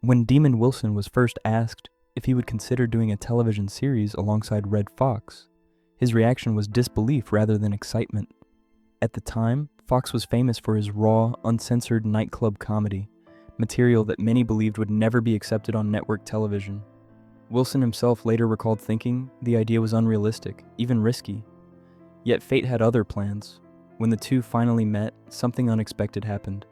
When Demon Wilson was first asked if he would consider doing a television series alongside Red Fox, his reaction was disbelief rather than excitement. At the time, Fox was famous for his raw, uncensored nightclub comedy, material that many believed would never be accepted on network television. Wilson himself later recalled thinking the idea was unrealistic, even risky. Yet fate had other plans. When the two finally met, something unexpected happened.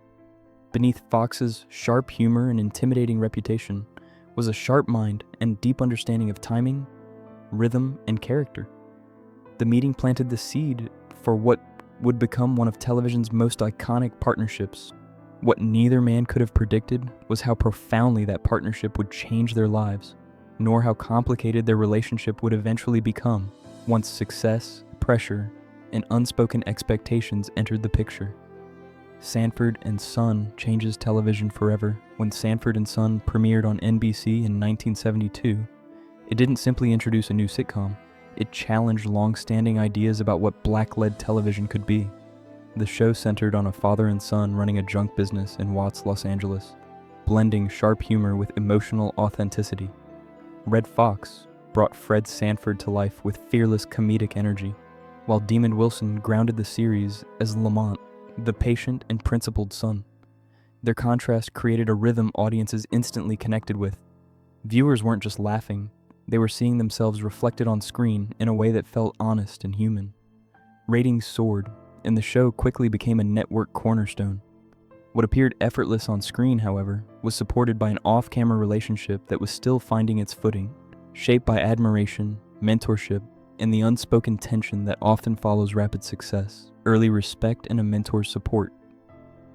Beneath Fox's sharp humor and intimidating reputation was a sharp mind and deep understanding of timing, rhythm, and character. The meeting planted the seed for what would become one of television's most iconic partnerships. What neither man could have predicted was how profoundly that partnership would change their lives, nor how complicated their relationship would eventually become once success, pressure, and unspoken expectations entered the picture. Sanford and Son changes television forever. When Sanford and Son premiered on NBC in 1972, it didn't simply introduce a new sitcom, it challenged long-standing ideas about what black-led television could be. The show centered on a father and son running a junk business in Watts, Los Angeles, blending sharp humor with emotional authenticity. Red Fox brought Fred Sanford to life with fearless comedic energy, while Demon Wilson grounded the series as Lamont, the patient and principled son. Their contrast created a rhythm audiences instantly connected with. Viewers weren't just laughing, they were seeing themselves reflected on screen in a way that felt honest and human. Ratings soared, and the show quickly became a network cornerstone. What appeared effortless on screen, however, was supported by an off-camera relationship that was still finding its footing, shaped by admiration, mentorship, and the unspoken tension that often follows rapid success, early respect, and a mentor's support.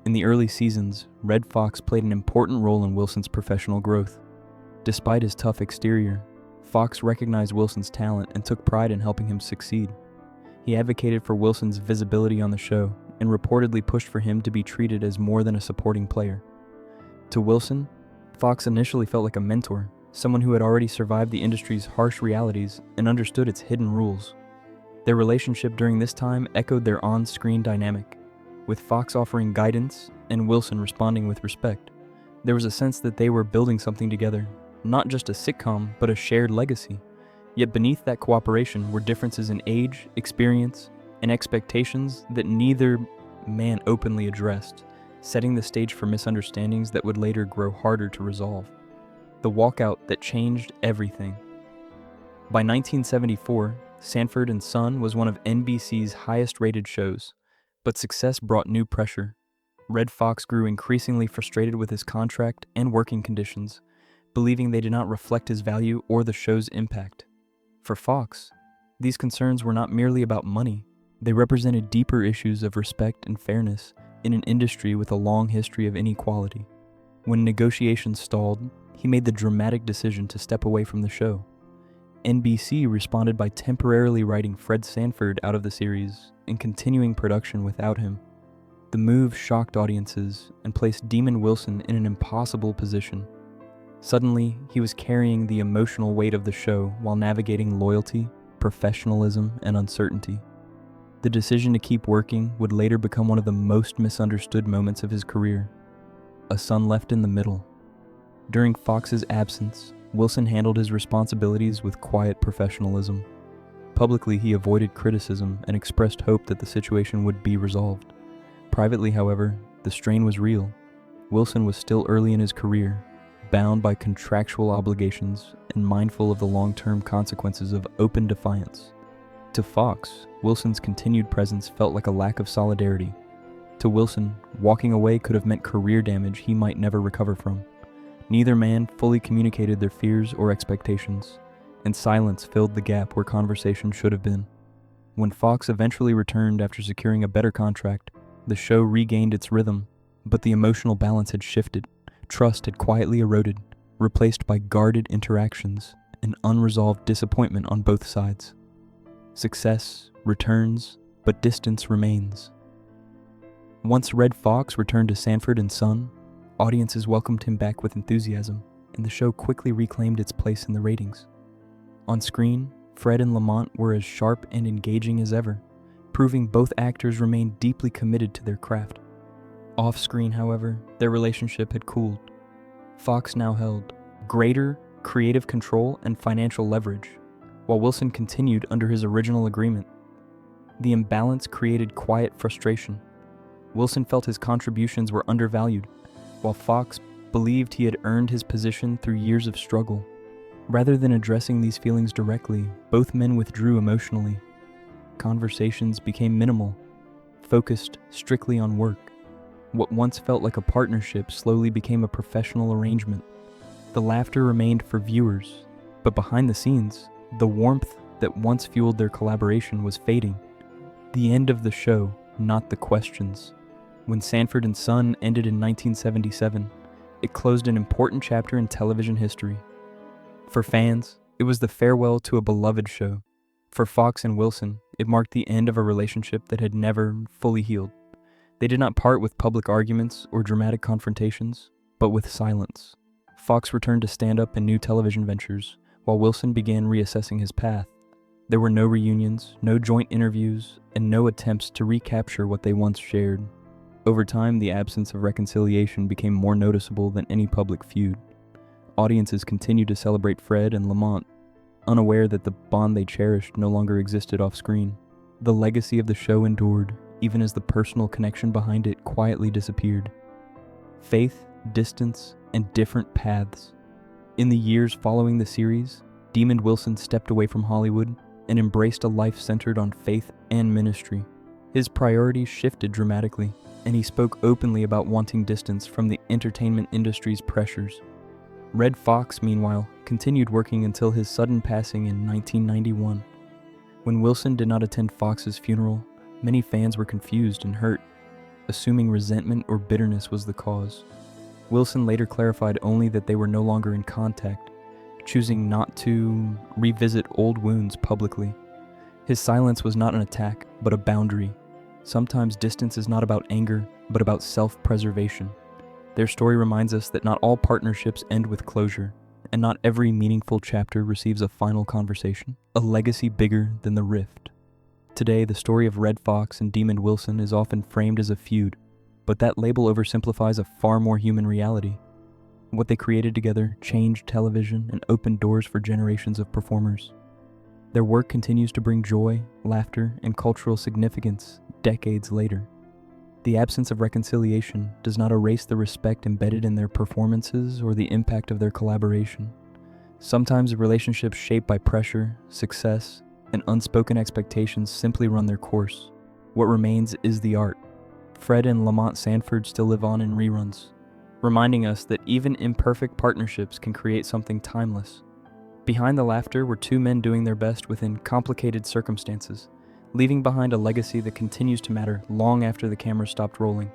In the early seasons, Red Fox played an important role in Wilson's professional growth. Despite his tough exterior, Fox recognized Wilson's talent and took pride in helping him succeed. He advocated for Wilson's visibility on the show and reportedly pushed for him to be treated as more than a supporting player. To Wilson, Fox initially felt like a mentor, someone who had already survived the industry's harsh realities and understood its hidden rules. Their relationship during this time echoed their on-screen dynamic, with Fox offering guidance and Wilson responding with respect. There was a sense that they were building something together, not just a sitcom, but a shared legacy. Yet beneath that cooperation were differences in age, experience, and expectations that neither man openly addressed, setting the stage for misunderstandings that would later grow harder to resolve. The walkout that changed everything. By 1974, Sanford and Son was one of NBC's highest-rated shows, but success brought new pressure. Red Fox grew increasingly frustrated with his contract and working conditions, believing they did not reflect his value or the show's impact. For Fox, these concerns were not merely about money, they represented deeper issues of respect and fairness in an industry with a long history of inequality. When negotiations stalled, he made the dramatic decision to step away from the show. NBC responded by temporarily writing Fred Sanford out of the series and continuing production without him. The move shocked audiences and placed Demon Wilson in an impossible position. Suddenly, he was carrying the emotional weight of the show while navigating loyalty, professionalism, and uncertainty. The decision to keep working would later become one of the most misunderstood moments of his career. A son left in the middle. During Fox's absence, Wilson handled his responsibilities with quiet professionalism. Publicly, he avoided criticism and expressed hope that the situation would be resolved. Privately, however, the strain was real. Wilson was still early in his career, bound by contractual obligations and mindful of the long-term consequences of open defiance. To Fox, Wilson's continued presence felt like a lack of solidarity. To Wilson, walking away could have meant career damage he might never recover from. Neither man fully communicated their fears or expectations, and silence filled the gap where conversation should have been. When Fox eventually returned after securing a better contract, the show regained its rhythm, but the emotional balance had shifted. Trust had quietly eroded, replaced by guarded interactions and unresolved disappointment on both sides. Success returns, but distance remains. Once Red Fox returned to Sanford and Son, audiences welcomed him back with enthusiasm, and the show quickly reclaimed its place in the ratings. On screen, Fred and Lamont were as sharp and engaging as ever, proving both actors remained deeply committed to their craft. Off-screen, however, their relationship had cooled. Fox now held greater creative control and financial leverage, while Wilson continued under his original agreement. The imbalance created quiet frustration. Wilson felt his contributions were undervalued, while Fox believed he had earned his position through years of struggle. Rather than addressing these feelings directly, both men withdrew emotionally. Conversations became minimal, focused strictly on work. What once felt like a partnership slowly became a professional arrangement. The laughter remained for viewers, but behind the scenes, the warmth that once fueled their collaboration was fading. The end of the show, not the questions. When Sanford and Son ended in 1977, it closed an important chapter in television history. For fans, it was the farewell to a beloved show. For Fox and Wilson, it marked the end of a relationship that had never fully healed. They did not part with public arguments or dramatic confrontations, but with silence. Fox returned to stand-up and new television ventures, while Wilson began reassessing his path. There were no reunions, no joint interviews, and no attempts to recapture what they once shared. Over time, the absence of reconciliation became more noticeable than any public feud. Audiences continued to celebrate Fred and Lamont, unaware that the bond they cherished no longer existed off-screen. The legacy of the show endured, even as the personal connection behind it quietly disappeared. Faith, distance, and different paths. In the years following the series, Demond Wilson stepped away from Hollywood and embraced a life centered on faith and ministry. His priorities shifted dramatically, and he spoke openly about wanting distance from the entertainment industry's pressures. Red Fox, meanwhile, continued working until his sudden passing in 1991. When Wilson did not attend Fox's funeral, many fans were confused and hurt, assuming resentment or bitterness was the cause. Wilson later clarified only that they were no longer in contact, choosing not to revisit old wounds publicly. His silence was not an attack, but a boundary. Sometimes distance is not about anger, but about self-preservation. Their story reminds us that not all partnerships end with closure, and not every meaningful chapter receives a final conversation, a legacy bigger than the rift. Today, the story of Red Fox and Demond Wilson is often framed as a feud, but that label oversimplifies a far more human reality. What they created together changed television and opened doors for generations of performers. Their work continues to bring joy, laughter, and cultural significance decades later. The absence of reconciliation does not erase the respect embedded in their performances or the impact of their collaboration. Sometimes relationships shaped by pressure, success, and unspoken expectations simply run their course. What remains is the art. Fred and Lamont Sanford still live on in reruns, reminding us that even imperfect partnerships can create something timeless. Behind the laughter were two men doing their best within complicated circumstances, leaving behind a legacy that continues to matter long after the camera stopped rolling.